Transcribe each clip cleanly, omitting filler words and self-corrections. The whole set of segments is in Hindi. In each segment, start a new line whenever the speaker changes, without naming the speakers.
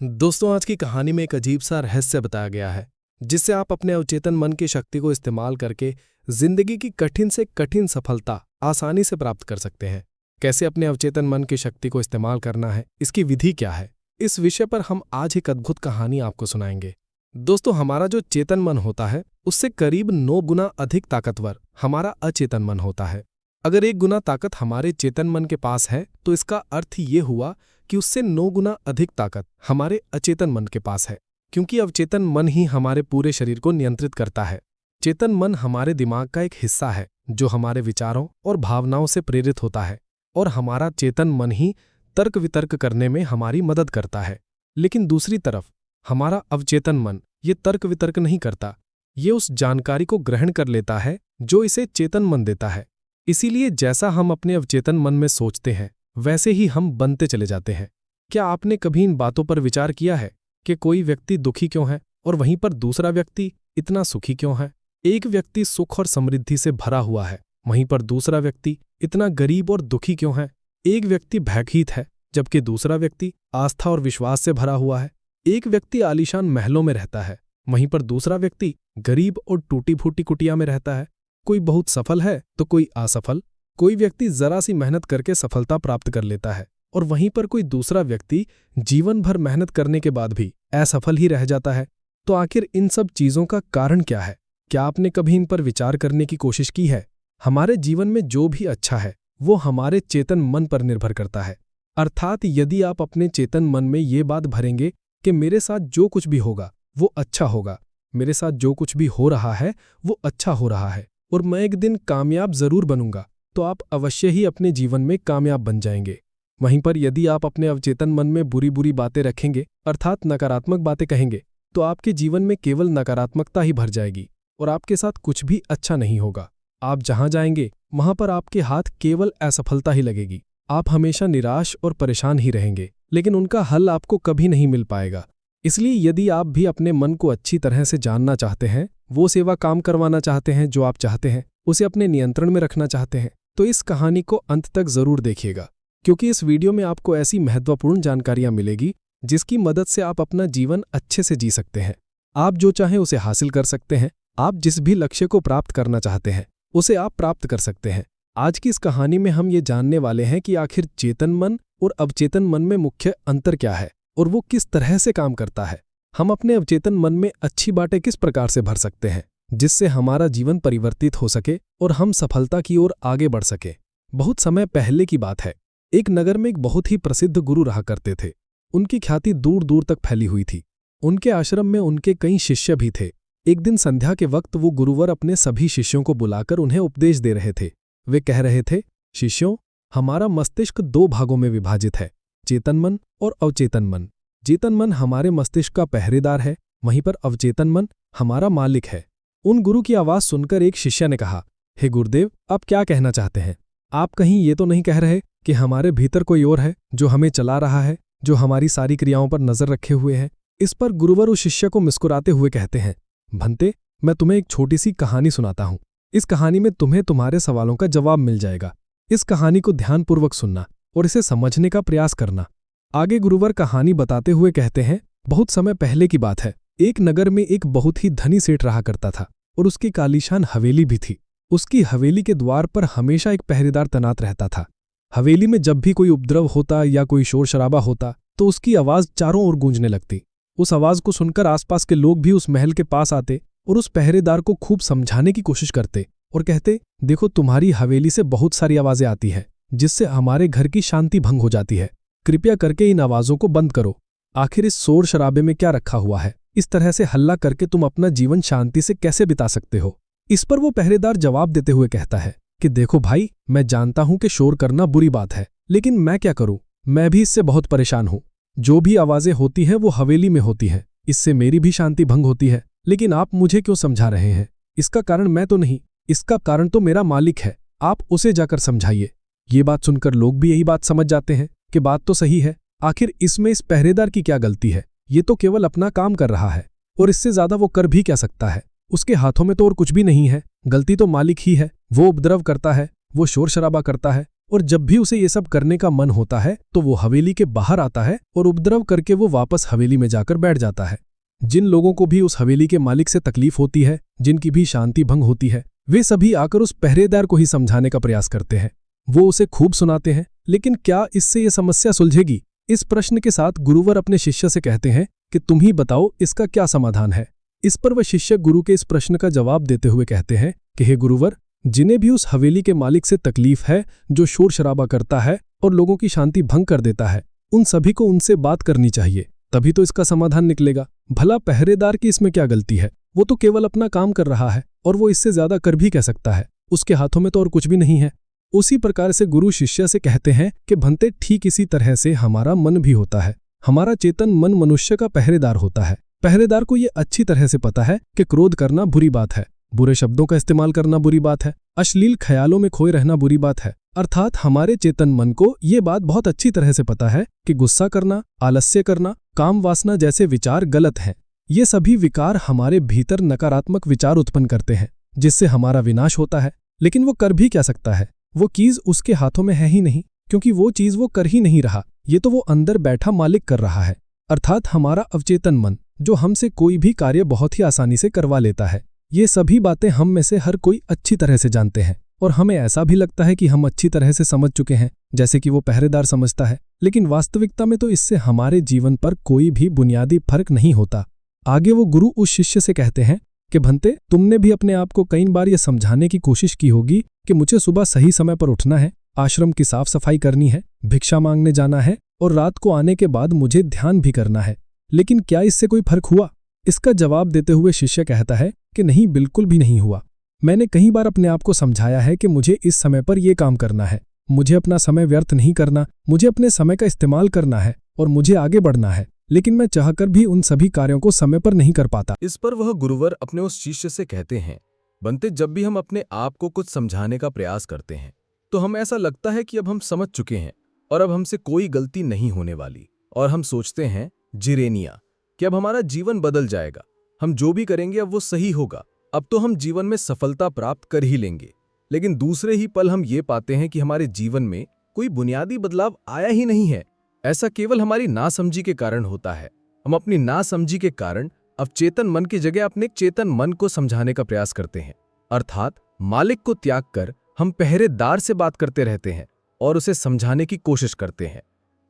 दोस्तों, आज की कहानी में एक अजीब सा रहस्य बताया गया है जिससे आप अपने अवचेतन मन की शक्ति को इस्तेमाल करके जिंदगी की कठिन से कठिन सफलता आसानी से प्राप्त कर सकते हैं। कैसे अपने अवचेतन मन की शक्ति को इस्तेमाल करना है, इसकी विधि क्या है, इस विषय पर हम आज एक अद्भुत कहानी आपको सुनाएंगे। दोस्तों, हमारा जो चेतन मन होता है उससे करीब 9 गुना अधिक ताकतवर हमारा अचेतन मन होता है। अगर 1 गुना ताकत हमारे चेतन मन के पास है तो इसका अर्थ ये हुआ कि उससे 9 गुना अधिक ताकत हमारे अचेतन मन के पास है, क्योंकि अवचेतन मन ही हमारे पूरे शरीर को नियंत्रित करता है। चेतन मन हमारे दिमाग का एक हिस्सा है जो हमारे विचारों और भावनाओं से प्रेरित होता है, और हमारा चेतन मन ही तर्क वितर्क करने में हमारी मदद करता है। लेकिन दूसरी तरफ हमारा अवचेतन मन ये तर्क वितर्क नहीं करता, ये उस जानकारी को ग्रहण कर लेता है जो इसे चेतन मन देता है। इसीलिए जैसा हम अपने अवचेतन मन में सोचते हैं वैसे ही हम बनते चले जाते हैं। क्या आपने कभी इन बातों पर विचार किया है कि कोई व्यक्ति दुखी क्यों है और वहीं पर दूसरा व्यक्ति इतना सुखी क्यों है? एक व्यक्ति सुख और समृद्धि से भरा हुआ है, वहीं पर दूसरा व्यक्ति इतना गरीब और दुखी क्यों है? एक व्यक्ति भयभीत है जबकि दूसरा व्यक्ति आस्था और विश्वास से भरा हुआ है। एक व्यक्ति आलीशान महलों में रहता है, वहीं पर दूसरा व्यक्ति गरीब और टूटी फूटी कुटिया में रहता है। कोई बहुत सफल है तो कोई असफल। कोई व्यक्ति जरा सी मेहनत करके सफलता प्राप्त कर लेता है और वहीं पर कोई दूसरा व्यक्ति जीवन भर मेहनत करने के बाद भी असफल ही रह जाता है। तो आखिर इन सब चीजों का कारण क्या है? क्या आपने कभी इन पर विचार करने की कोशिश की है? हमारे जीवन में जो भी अच्छा है वो हमारे चेतन मन पर निर्भर करता है। अर्थात यदि आप अपने चेतन मन में ये बात भरेंगे कि मेरे साथ जो कुछ भी होगा वो अच्छा होगा, मेरे साथ जो कुछ भी हो रहा है वो अच्छा हो रहा है और मैं एक दिन कामयाब जरूर बनूंगा, तो आप अवश्य ही अपने जीवन में कामयाब बन जाएंगे। वहीं पर यदि आप अपने अवचेतन मन में बुरी बुरी बातें रखेंगे अर्थात नकारात्मक बातें कहेंगे तो आपके जीवन में केवल नकारात्मकता ही भर जाएगी और आपके साथ कुछ भी अच्छा नहीं होगा। आप जहां जाएंगे वहां पर आपके हाथ केवल असफलता ही लगेगी। आप हमेशा निराश और परेशान ही रहेंगे, लेकिन उनका हल आपको कभी नहीं मिल पाएगा। इसलिए यदि आप भी अपने मन को अच्छी तरह से जानना चाहते हैं, वो सेवा काम करवाना चाहते हैं जो आप चाहते हैं, उसे अपने नियंत्रण में रखना चाहते हैं, तो इस कहानी को अंत तक जरूर देखिएगा, क्योंकि इस वीडियो में आपको ऐसी महत्वपूर्ण जानकारियां मिलेगी जिसकी मदद से आप अपना जीवन अच्छे से जी सकते हैं। आप जो चाहें उसे हासिल कर सकते हैं। आप जिस भी लक्ष्य को प्राप्त करना चाहते हैं उसे आप प्राप्त कर सकते हैं। आज की इस कहानी में हम ये जानने वाले हैं कि आखिर चेतन मन और अवचेतन मन में मुख्य अंतर क्या है और वो किस तरह से काम करता है। हम अपने अवचेतन मन में अच्छी बातें किस प्रकार से भर सकते हैं जिससे हमारा जीवन परिवर्तित हो सके और हम सफलता की ओर आगे बढ़ सके। बहुत समय पहले की बात है, एक नगर में एक बहुत ही प्रसिद्ध गुरु रहा करते थे। उनकी ख्याति दूर दूर तक फैली हुई थी। उनके आश्रम में उनके कई शिष्य भी थे। एक दिन संध्या के वक्त वो गुरुवर अपने सभी शिष्यों को बुलाकर उन्हें उपदेश दे रहे थे। वे कह रहे थे, शिष्यों, हमारा मस्तिष्क 2 भागों में विभाजित है, चेतन मन और अवचेतन मन। चेतन मन हमारे मस्तिष्क का पहरेदार है, वहीं पर अवचेतन मन हमारा मालिक है। उन गुरु की आवाज सुनकर एक शिष्य ने कहा, हे गुरुदेव, आप क्या कहना चाहते हैं? आप कहीं ये तो नहीं कह रहे कि हमारे भीतर कोई और है जो हमें चला रहा है, जो हमारी सारी क्रियाओं पर नजर रखे हुए है? इस पर गुरुवर उस शिष्य को मुस्कुराते हुए कहते हैं, भंते, मैं तुम्हें एक छोटी सी कहानी सुनाता हूं। इस कहानी में तुम्हें तुम्हारे सवालों का जवाब मिल जाएगा। इस कहानी को ध्यानपूर्वक सुनना और इसे समझने का प्रयास करना। आगे गुरुवर कहानी बताते हुए कहते हैं, बहुत समय पहले की बात है। एक नगर में एक बहुत ही धनी सेठ रहा करता था और उसकी एक आलीशान हवेली भी थी। उसकी हवेली के द्वार पर हमेशा एक पहरेदार तैनात रहता था। हवेली में जब भी कोई उपद्रव होता या कोई शोर शराबा होता तो उसकी आवाज चारों ओर गूंजने लगती। उस आवाज को सुनकर आसपास के लोग भी उस महल के पास आते और उस पहरेदार को खूब समझाने की कोशिश करते और कहते, देखो, तुम्हारी हवेली से बहुत सारी आवाजें आती हैं जिससे हमारे घर की शांति भंग हो जाती है। कृपया करके इन आवाजों को बंद करो। आखिर इस शोर शराबे में क्या रखा हुआ है? इस तरह से हल्ला करके तुम अपना जीवन शांति से कैसे बिता सकते हो? इस पर वो पहरेदार जवाब देते हुए कहता है कि देखो भाई, मैं जानता हूं कि शोर करना बुरी बात है, लेकिन मैं क्या करूं? मैं भी इससे बहुत परेशान हूं। जो भी आवाजें होती हैं वो हवेली में होती हैं, इससे मेरी भी शांति भंग होती है। लेकिन आप मुझे क्यों समझा रहे हैं? इसका कारण मैं तो नहीं, इसका कारण तो मेरा मालिक है। आप उसे जाकर समझाइए। ये बात सुनकर लोग भी यही बात समझ जाते हैं कि बात तो सही है। आखिर इसमें इस पहरेदार की क्या गलती है? ये तो केवल अपना काम कर रहा है और इससे ज्यादा वो कर भी क्या सकता है? उसके हाथों में तो और कुछ भी नहीं है। गलती तो मालिक ही है। वो उपद्रव करता है, वो शोर शराबा करता है, और जब भी उसे ये सब करने का मन होता है तो वो हवेली के बाहर आता है और उपद्रव करके वो वापस हवेली में जाकर बैठ जाता है। जिन लोगों को भी उस हवेली के मालिक से तकलीफ होती है, जिनकी भी शांति भंग होती है, वे सभी आकर उस पहरेदार को ही समझाने का प्रयास करते हैं। वो उसे खूब सुनाते हैं, लेकिन क्या इससे ये समस्या सुलझेगी? इस प्रश्न के साथ गुरुवर अपने शिष्य से कहते हैं कि तुम ही बताओ इसका क्या समाधान है। इस पर वह शिष्य गुरु के इस प्रश्न का जवाब देते हुए कहते हैं कि हे गुरुवर, जिन्हें भी उस हवेली के मालिक से तकलीफ है, जो शोर शराबा करता है और लोगों की शांति भंग कर देता है, उन सभी को उनसे बात करनी चाहिए, तभी तो इसका समाधान निकलेगा। भला पहरेदार की इसमें क्या गलती है? वो तो केवल अपना काम कर रहा है और वो इससे ज्यादा कर भी कह सकता है, उसके हाथों में तो और कुछ भी नहीं है। उसी प्रकार से गुरु शिष्य से कहते हैं कि भंते, ठीक इसी तरह से हमारा मन भी होता है। हमारा चेतन मन मनुष्य का पहरेदार होता है। पहरेदार को ये अच्छी तरह से पता है कि क्रोध करना बुरी बात है, बुरे शब्दों का इस्तेमाल करना बुरी बात है, अश्लील ख्यालों में खोए रहना बुरी बात है। अर्थात हमारे चेतन मन को ये बात बहुत अच्छी तरह से पता है कि गुस्सा करना, आलस्य करना, काम वासना जैसे विचार गलत हैं। ये सभी विकार हमारे भीतर नकारात्मक विचार उत्पन्न करते हैं, जिससे हमारा विनाश होता है। लेकिन वो कर भी क्या सकता है? वो चीज उसके हाथों में है ही नहीं, क्योंकि वो चीज वो कर ही नहीं रहा, ये तो वो अंदर बैठा मालिक कर रहा है। अर्थात हमारा अवचेतन मन, जो हमसे कोई भी कार्य बहुत ही आसानी से करवा लेता है। ये सभी बातें हम में से हर कोई अच्छी तरह से जानते हैं और हमें ऐसा भी लगता है कि हम अच्छी तरह से समझ चुके हैं, जैसे कि वो पहरेदार समझता है। लेकिन वास्तविकता में तो इससे हमारे जीवन पर कोई भी बुनियादी फर्क नहीं होता। आगे वो गुरु उस शिष्य से कहते हैं कि भंते, तुमने भी अपने आप को कई बार यह समझाने की कोशिश की होगी कि मुझे सुबह सही समय पर उठना है, आश्रम की साफ सफाई करनी है, भिक्षा मांगने जाना है और रात को आने के बाद मुझे ध्यान भी करना है। लेकिन क्या इससे कोई फर्क हुआ? इसका जवाब देते हुए शिष्य कहता है कि नहीं, बिल्कुल भी नहीं हुआ। मैंने कई बार अपने आप को समझाया है कि मुझे इस समय पर यह काम करना है, मुझे अपना समय व्यर्थ नहीं करना, मुझे अपने समय का इस्तेमाल करना है और मुझे आगे बढ़ना है, लेकिन मैं चाहकर भी उन सभी कार्यों को समय पर नहीं कर पाता।
इस पर वह गुरुवर अपने उस शिष्य से कहते हैं, बंते, जब भी हम अपने आप को कुछ समझाने का प्रयास करते हैं तो हम ऐसा लगता है कि अब हम समझ चुके हैं और अब हमसे कोई गलती नहीं होने वाली, और हम सोचते हैं जिरेनिया कि अब हमारा जीवन बदल जाएगा, हम जो भी करेंगे अब वो सही होगा, अब तो हम जीवन में सफलता प्राप्त कर ही लेंगे। लेकिन दूसरे ही पल हम ये पाते हैं कि हमारे जीवन में कोई बुनियादी बदलाव आया ही नहीं है। ऐसा केवल हमारी नासमझी के कारण होता है। हम अपनी नासमझी के कारण अवचेतन मन की जगह अपने चेतन मन को समझाने का प्रयास करते हैं, अर्थात मालिक को त्याग कर हम पहरेदार से बात करते रहते हैं और उसे समझाने की कोशिश करते हैं।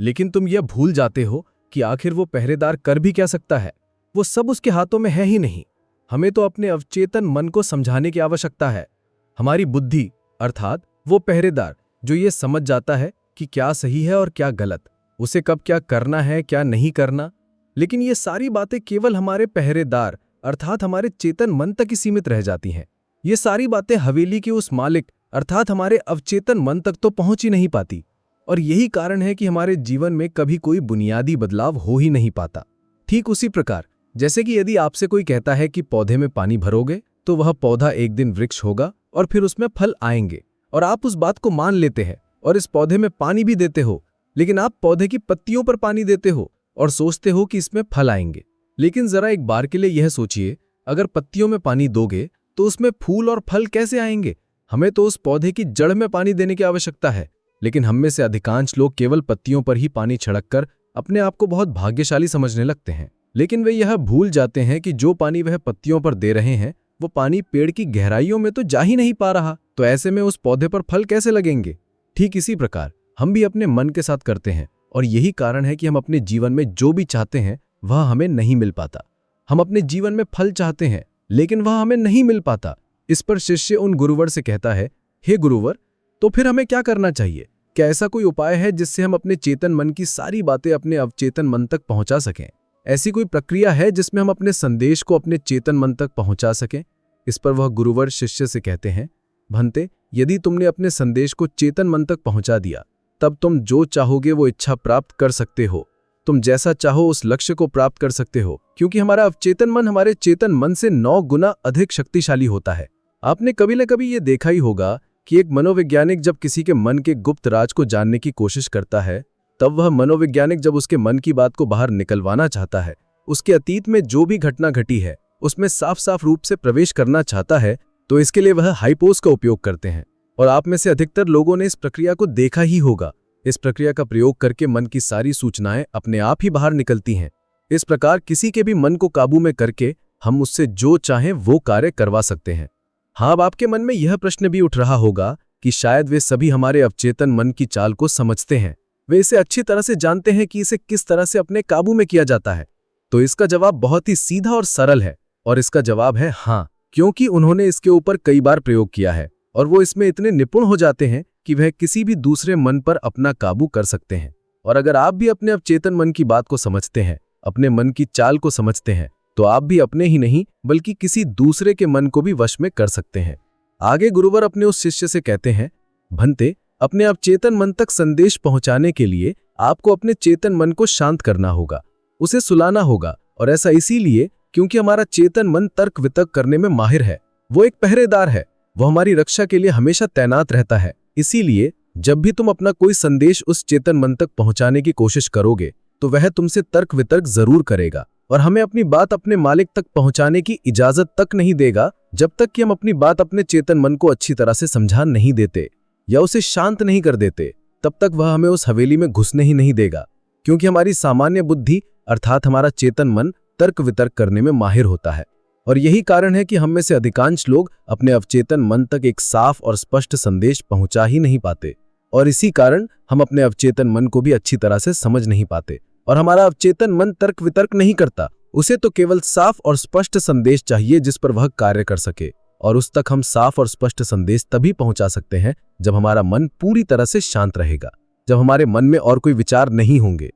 लेकिन तुम यह भूल जाते हो कि आखिर वो पहरेदार कर भी क्या सकता है? वो सब उसके हाथों में है ही नहीं। हमें तो अपने अवचेतन मन को समझाने की आवश्यकता है। हमारी बुद्धि अर्थात वो पहरेदार जो ये समझ जाता है कि क्या सही है और क्या गलत, उसे कब क्या करना है क्या नहीं करना। लेकिन ये सारी बातें केवल हमारे पहरेदार अर्थात हमारे चेतन मन तक ही सीमित रह जाती हैं। ये सारी बातें हवेली के उस मालिक अर्थात हमारे अवचेतन मन तक तो पहुंच ही नहीं पाती, और यही कारण है कि हमारे जीवन में कभी कोई बुनियादी बदलाव हो ही नहीं पाता। ठीक उसी प्रकार जैसे कि यदि आपसे कोई कहता है कि पौधे में पानी भरोगे तो वह पौधा एक दिन वृक्ष होगा और फिर उसमें फल आएंगे, और आप उस बात को मान लेते हैं और इस पौधे में पानी भी देते हो, लेकिन आप पौधे की पत्तियों पर पानी देते हो और सोचते हो कि इसमें फल आएंगे। लेकिन जरा एक बार के लिए यह सोचिए, अगर पत्तियों में पानी दोगे तो उसमें फूल और फल कैसे आएंगे? हमें तो उस पौधे की जड़ में पानी देने की आवश्यकता है। लेकिन हम में से अधिकांश लोग केवल पत्तियों पर ही पानी छिड़ककर अपने आप को बहुत भाग्यशाली समझने लगते हैं, लेकिन वे यह भूल जाते हैं कि जो पानी वह पत्तियों पर दे रहे हैं वो पानी पेड़ की गहराइयों में तो जा ही नहीं पा रहा, तो ऐसे में उस पौधे पर फल कैसे लगेंगे? ठीक इसी प्रकार हम भी अपने मन के साथ करते हैं, और यही कारण है कि हम अपने जीवन में जो भी चाहते हैं वह हमें नहीं मिल पाता। हम अपने जीवन में फल चाहते हैं लेकिन वह हमें नहीं मिल पाता। इस पर शिष्य उन गुरुवर से कहता है, हे गुरुवर, तो फिर हमें क्या करना चाहिए? क्या ऐसा कोई उपाय है जिससे हम अपने चेतन मन की सारी बातें अपने अवचेतन मन तक पहुंचा सकें? ऐसी कोई प्रक्रिया है जिसमें हम अपने संदेश को अपने चेतन मन तक पहुंचा सकें? इस पर वह गुरुवर शिष्य से कहते हैं, भंते, यदि तुमने अपने संदेश को चेतन मन तक पहुंचा दिया तब तुम जो चाहोगे वो इच्छा प्राप्त कर सकते हो। तुम जैसा चाहो उस लक्ष्य को प्राप्त कर सकते हो, क्योंकि हमारा अवचेतन मन हमारे चेतन मन से 9 गुना अधिक शक्तिशाली होता है। आपने कभी न कभी ये देखा ही होगा कि एक मनोवैज्ञानिक जब किसी के मन के गुप्त राज को जानने की कोशिश करता है, तब वह मनोवैज्ञानिक जब उसके मन की बात को बाहर निकलवाना चाहता है, उसके अतीत में जो भी घटना घटी है उसमें साफ साफ रूप से प्रवेश करना चाहता है, तो इसके लिए वह हाइपोस का उपयोग करते हैं। और आप में से अधिकतर लोगों ने इस प्रक्रिया को देखा ही होगा। इस प्रक्रिया का प्रयोग करके मन की सारी सूचनाएं अपने आप ही बाहर निकलती हैं। इस प्रकार किसी के भी मन को काबू में करके हम उससे जो चाहें वो कार्य करवा सकते हैं। हाँ, अब आपके मन में यह प्रश्न भी उठ रहा होगा कि शायद वे सभी हमारे अवचेतन मन की चाल को समझते हैं, वे इसे अच्छी तरह से जानते हैं कि इसे किस तरह से अपने काबू में किया जाता है। तो इसका जवाब बहुत ही सीधा और सरल है, और इसका जवाब है हाँ, क्योंकि उन्होंने इसके ऊपर कई बार प्रयोग किया है और वो इसमें इतने निपुण हो जाते हैं कि वह किसी भी दूसरे मन पर अपना काबू कर सकते हैं। और अगर आप भी अपने अवचेतन मन की बात को समझते हैं, अपने मन की चाल को समझते हैं, तो आप भी अपने ही नहीं बल्कि किसी दूसरे के मन को भी वश में कर सकते हैं। आगे गुरुवर अपने उस शिष्य से कहते हैं, भंते, अपने अवचेतन मन तक संदेश पहुंचाने के लिए आपको अपने चेतन मन को शांत करना होगा, उसे सुलाना होगा। और ऐसा इसीलिए क्योंकि हमारा चेतन मन तर्क वितर्क करने में माहिर है। वो एक पहरेदार है, वो हमारी रक्षा के लिए हमेशा तैनात रहता है। इसीलिए जब भी तुम अपना कोई संदेश उस चेतन मन तक पहुंचाने की कोशिश करोगे तो वह तुमसे तर्क वितर्क जरूर करेगा और हमें अपनी बात अपने मालिक तक पहुंचाने की इजाजत तक नहीं देगा जब तक कि हम अपनी बात अपने चेतन मन को अच्छी तरह से समझा नहीं देते या उसे शांत नहीं कर देते। तब तक वह हमें उस हवेली में घुसने ही नहीं देगा, क्योंकि हमारी सामान्य बुद्धि अर्थात हमारा चेतन मन तर्क वितर्क करने में माहिर होता है। और यही कारण है कि हम में से अधिकांश लोग अपने अवचेतन मन तक एक साफ और स्पष्ट संदेश पहुंचा ही नहीं पाते, और इसी कारण हम अपने अवचेतन मन को भी अच्छी तरह से समझ नहीं पाते। और हमारा अवचेतन मन तर्क वितर्क नहीं करता, उसे तो केवल साफ और स्पष्ट संदेश चाहिए जिस पर वह कार्य कर सके, और उस तक हम साफ और स्पष्ट संदेश तभी पहुंचा सकते हैं जब हमारा मन पूरी तरह से शांत रहेगा, जब हमारे मन में और कोई विचार नहीं होंगे।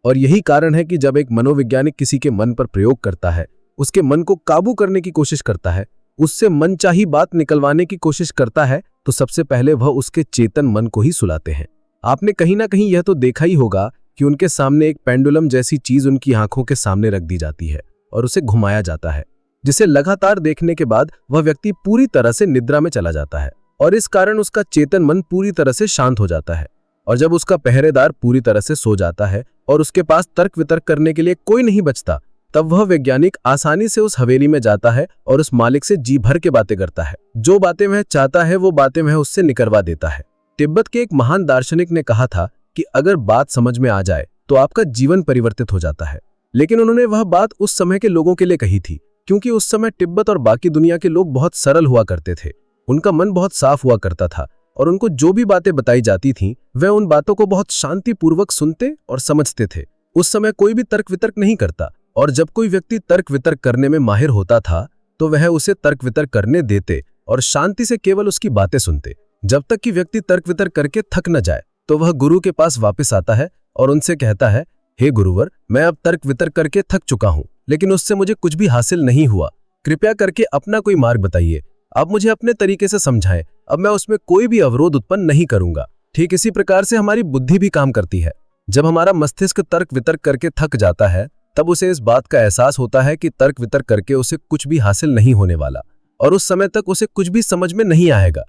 और यही कारण है कि जब एक मनोवैज्ञानिक किसी के मन पर प्रयोग करता है, उसके मन को काबू करने की कोशिश करता है, उससे मनचाही बात निकलवाने की कोशिश करता है, तो सबसे पहले वह उसके चेतन मन को ही सुलाते हैं। आपने कहीं ना कहीं यह तो देखा ही होगा कि उनके सामने एक पेंडुलम जैसी चीज उनकी आंखों के सामने रख दी जाती है और उसे घुमाया जाता है, जिसे लगातार देखने के बाद वह व्यक्ति पूरी तरह से निद्रा में चला जाता है और इस कारण उसका चेतन मन पूरी तरह से शांत हो जाता है। और जब उसका पहरेदार पूरी तरह से सो जाता है और उसके पास तर्क वितर्क करने के लिए कोई नहीं बचता, तब वह वैज्ञानिक आसानी से उस हवेली में जाता है और उस मालिक से जी भर के बातें करता है। जो बातें वह चाहता है वो बातें वह उससे निकलवा देता है। तिब्बत के एक महान दार्शनिक ने कहा था कि अगर बात समझ में आ जाए तो आपका जीवन परिवर्तित हो जाता है। लेकिन उन्होंने वह बात उस समय के लोगों के लिए कही थी, क्योंकि उस समय तिब्बत और बाकी दुनिया के लोग बहुत सरल हुआ करते थे, उनका मन बहुत साफ हुआ करता था और उनको जो भी बातें बताई जाती थीं, वह उन बातों को बहुत शांतिपूर्वक सुनते और समझते थे। उस समय कोई भी तर्क वितर्क नहीं करता, और जब कोई व्यक्ति तर्क वितर्क करने में माहिर होता था तो वह उसे तर्क वितर्क करने देते और शांति से केवल उसकी बातें सुनते, जब तक कि व्यक्ति तर्क वितर्क करके थक न जाए। तो वह गुरु के पास वापस आता है और उनसे कहता है, हे गुरुवर, मैं अब तर्क वितर्क करके थक चुका हूं, लेकिन उससे मुझे कुछ भी हासिल नहीं हुआ। कृपया करके अपना कोई मार्ग बताइए, आप मुझे अपने तरीके से समझाएं, अब मैं उसमें कोई भी अवरोध उत्पन्न नहीं करूंगा। ठीक इसी प्रकार से हमारी बुद्धि भी काम करती है। जब हमारा मस्तिष्क तर्क वितर्क करके थक जाता है, तब उसे इस बात का एहसास होता है कि तर्क वितर्क करके उसे कुछ भी हासिल नहीं होने वाला, और उस समय तक उसे कुछ भी समझ में नहीं आएगा।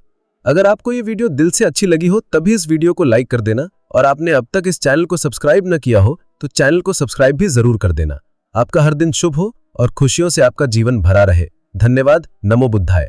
अगर आपको ये वीडियो दिल से अच्छी लगी हो तभी इस वीडियो को लाइक कर देना, और आपने अब तक इस चैनल को सब्सक्राइब न किया हो तो चैनल को सब्सक्राइब भी जरूर कर देना। आपका हर दिन शुभ हो और खुशियों से आपका जीवन भरा रहे। धन्यवाद। नमो बुद्धाय।